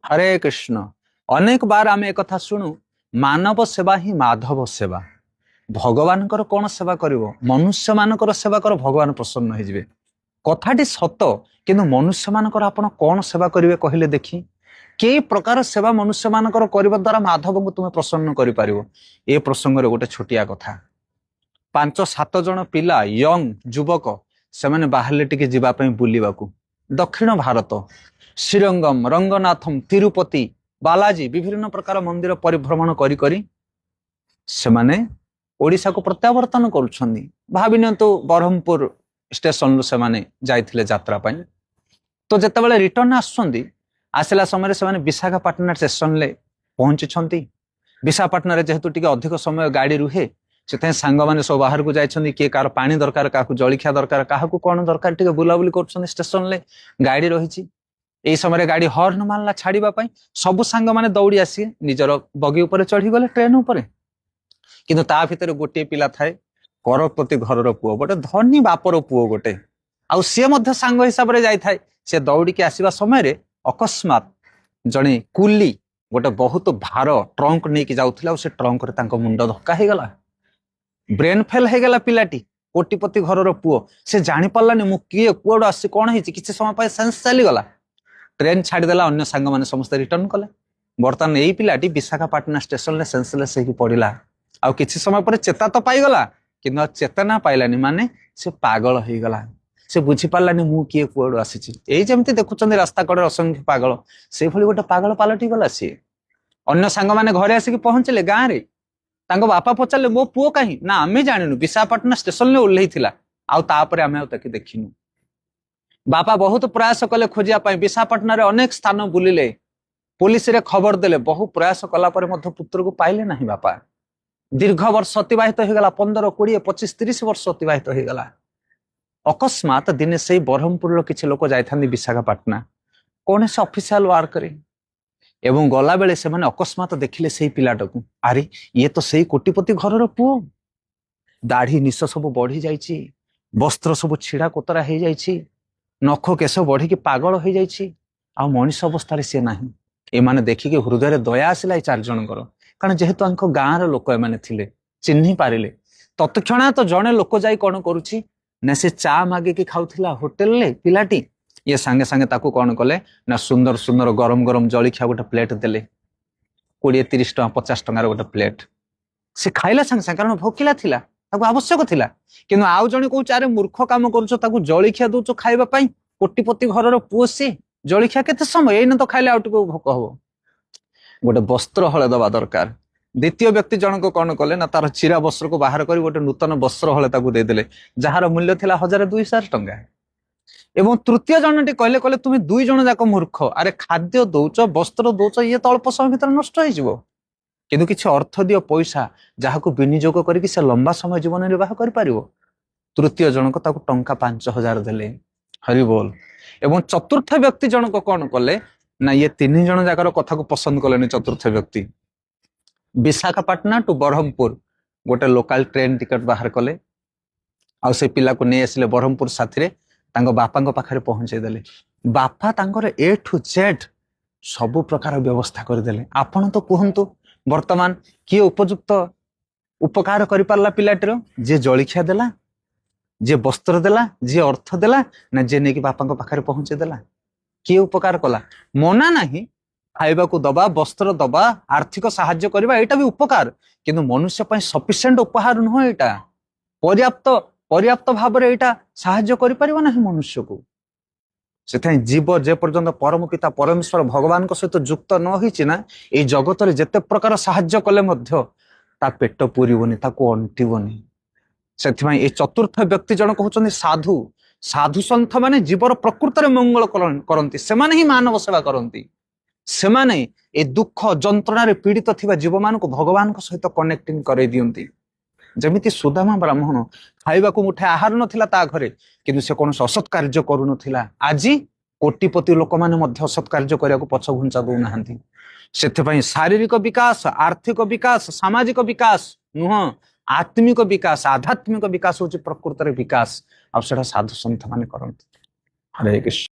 हरे कृष्ण। अनेक बार आम एक कथा शुणु, मानव सेवा ही माधव सेवा। भगवान कौन सेवा करिवो? मनुष्य मानकर सेवा कर, भगवान प्रसन्न हो। कथाटी सत, किंतु मनुष्य मानकर आपण कौन सेवा करिवे कहले देखी। के प्रकार सेवा मनुष्य मानकर करबा द्वारा माधव को तुम प्रसन्न करि पारिबो? ए प्रसंग रे गोटे छोटिया कथा। 5-7 जन पिला यंग युवक से बाहर टिके जीवा पई बुलिबाकू दक्षिण भारत, श्रीरंगम, रंगनाथम, तिरुपति, बालाजी विभिन्न प्रकार मंदिर परिभ्रमण करी करी सेमाने ओडिशा को प्रत्यावर्तन करुछन्दी। भाबी नियंतु ब्रह्मपुर स्टेशन रु सेमाने जाइथिले यात्रा पई। तो जेतेबेले रिटर्न आसछन्दी, आसिला समय से विशाखापाटना स्टेशन ले पहुंची। विशाखापाटना रे जेहेतु टिके अधिक समय गाड़ी रुहे, से सांग मैंने सब बाहर को जाइछन्दी। किए कार पानी दरकार, क्या जलिखिया दरकार, क्या कौन दरकार, टिके बुलाबुली कर स्टेशन ले गाड़ी रही। यही समय गाड़ी हर्न मारला छाड़ापी, सबू सांग मैंने दौड़ी आसी निजर बगी उपर चढ़ी गले ट्रेन उपर। किंतु ता भितर गोटे पिला थाए, करपति घर पुओ, गोटे धनी बापर पुओ गोटे, आउ सी सांग हिसाब से जाए। सी दौड़ी आसवा समय अकस्मात जड़े कुली गोटे बहुत भार ट्रंक नहीं जाऊला, से ट्रंक रे मुंड धक्का हो गला। ब्रेन फेल हो गला पिलाटी, कोटिपति घर पुओ। से जानी पार्लानी मु किए कुआड़ आसी कौन है, किसी समय सेंस चलीगला। ट्रेन छाड़देला, अन्य सांग मैंने समस्त रिटर्न कले। बर्तमान यही पिलाटी विशाखापाटना स्टेशन में सेंसलेस होगी पड़ा। आउ किसी समय पर चेता तो पाईगला, कि चेतना पाइलानी, माने से पागल हो गला। से बुझी पार्लानी मु किए कुआड़ आसी। यही जमी देखुं रास्ता कड़े असंख्य पागल, से भली गोटे पागल पलटि गला। सी अन्य सांग मैंने घरे आसिक पहुंचले गाँव रे। तांको बापा पचारे मो पुओ कहीं ना, आमे जानिनु विशाखापाटना स्टेशन में ओह्लई थिला, आउ तापरे आमे ताके देखिनु। बापा बहुत प्रयास कले खोजिया पाई, विशाखापाटना रे अनेक स्थान बुलिले, पुलिस रे खबर देले, बहु प्रयास कला परे मध्य पुत्र को पाइले नहीं। बापा दीर्घ वर्ष अतिबाहित हो गला, 15, 20, 25, 30 वर्ष अतिबाहित हो गला। अकस्मात दिने से ब्रह्मपुर किसी लोक जाइथांदी विशाखापाटना कौन से ऑफिशियल वर्क रे, एवं गला बेले से माने अकस्मात देखिले से पिलाटा को, अरे ये तो सही कोटिपति घर पुओ। दाढ़ी निश सब बढ़ी जाइछि, वस्त्र सब छिड़ा कोतरा हो जाइछि, नख केश बढ़ी पागल हो जाइछि, आ मनीष अवस्था सी ना। एमाने देखिके हृदय दया आसला 4 जनकर, कारण जेहेतु गाँव लोक एमाने थिले, चिन्ही पारिले। तत्क्षणा तो जड़े लोक जाई कौन करुछि ना, से चा मागिकी खाउथिला होटेल ले पिलाटी, ये सांगे सांगे ताकू कौन कले ना, सुंदर सुंदर गरम गरम जलिखिया गोटे प्लेट देले, 20-30 टଙ୍କା 50 टଙ୍କାର गोटे प्लेट। से खाइला सांगे सांगे, कारण भोकिला थिला, ताकू आवश्यक थिला। किंतु आउ जणे कहू, अरे मूर्ख काम करूछ, ताकू जलिखिया दउछ खाइबा पई, कोटिपति घरर पुओ से जलिखिया केते समय, एइने तो खाइले आउट को भोक हबो। गोटे वस्त्र हले दबा दरकार। द्वितीय व्यक्ति जनक कौन कले ना, तार चिरा वस्त्र को बाहर कर गोटे नूतन वस्त्र हले ताकू देदेले, जार मूल्य थिला 1000-2000 टଙ୍କା। एवं तृतीय जनटी कहले कहले तुम 2 जन जाक मूर्ख, अरे खाद्य दौच, वस्त्र दौच, ये तो अल्प समय भीतर नष्ट हो, किंतु किसी अर्थ दियो पैसा जहां विनियोग करके से लंबा समय जीवन निर्वाह कर पारिबो। तृतीय जनक ताकू टंका 5000 देले। हरि बोल। एवं चतुर्थ व्यक्ति जनक कौन कले ना, ये 3 जन जाकर कथा को पसंद कले। चतुर्थ व्यक्ति विशाखापाटना टू ब्रह्मपुर गोटे लोकल ट्रेन टिकट बाहर कले, आ से पिला को नहीं आसिले ब्रह्मपुर साथी रे, तांको बापा पाखरे पहुंचे देले। बापा तांकर A to Z सबु प्रकार व्यवस्था करदेले। आपण तो कहतु वर्तमान किए उपयुक्त उपकार करि पारला पिलाटीर, जे जलिखिया देला, जे वस्त्र देला, जे अर्थ देला, ना जे नेकी बापा पाखरे पहुंचे देला? किए उपकार कला? मना नहीं, खाइबा को दबा, वस्त्र दबा, आर्थिक साहाय्य करबा, एटा भी उपकार, किंतु मनुष्य पई सफिशिएंट उपहार नुह। एटा पर्याप्त भाव में एटा साहाय्य करि परिबो नाही मनुष्य को। से जीव जे पर्यंत परम पिता परमेश्वर भगवान को सहित युक्त न होइछि ना, ए जगत रे जेते प्रकार साहाय्य कले मध्य ता पेट पुरीबोनी, ताको अंटिबोनी। सेथिमाई ए चतुर्थ व्यक्ति जन कहउछन्ती साधु। साधु संत माने जीवर प्रकृत रे मंगल करंती, से माने ही मानव सेवा करंती। से माने ए दुख जंत्रणा रे पीड़ित थिबा जीव मान को भगवान को सहित कनेक्टिंग करे दियंती। जमिति सुदामा ब्राह्मण खाइबा को मुठे आहार नथिला ता घरे, किंतु से कौन असत कार्य करू नथिला। आजी कोटिपति लोक माने मध्य असत कार्य करिया को पछ घुंचा दउ नाहंती। सेथिपई शारीरिक विकास, आर्थिक विकास, सामाजिक विकास नुह, आत्मिक विकास, आध्यात्मिक विकास होची प्रकृत रे विकास, आ सेटा साधु संत माने करंती। हरे कृष्ण।